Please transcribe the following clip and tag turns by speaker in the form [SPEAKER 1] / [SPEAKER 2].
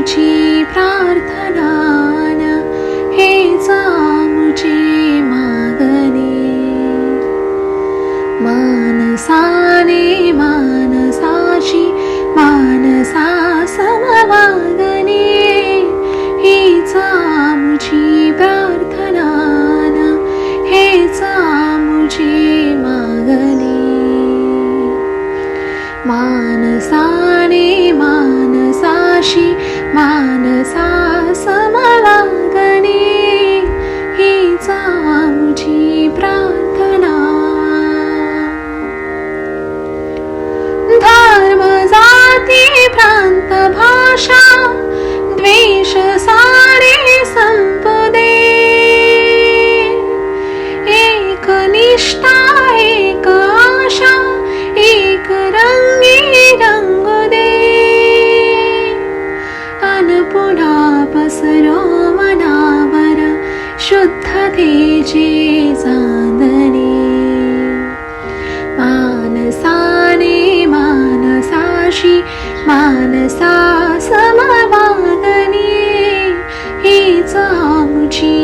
[SPEAKER 1] आमुची प्रार्थना हेच आमुची मागणी. मानसाने मानसाची मानसा समवागणे हीच आमुची प्रार्थना हेच आमुची मागणी. मानसाने मानसाशी मानसा समवागणे हीच आमुची प्रार्थना. धर्म जाती प्रांत भाषा द्वेष सारे संपदे. एक निष्ठा एक आशा एक रंगी रंग दे. अनपुढा पसरो मनावर शुद्धतेचे चांदणे. मानसाने मानसाशी मानसा समवागणे हीच आमुची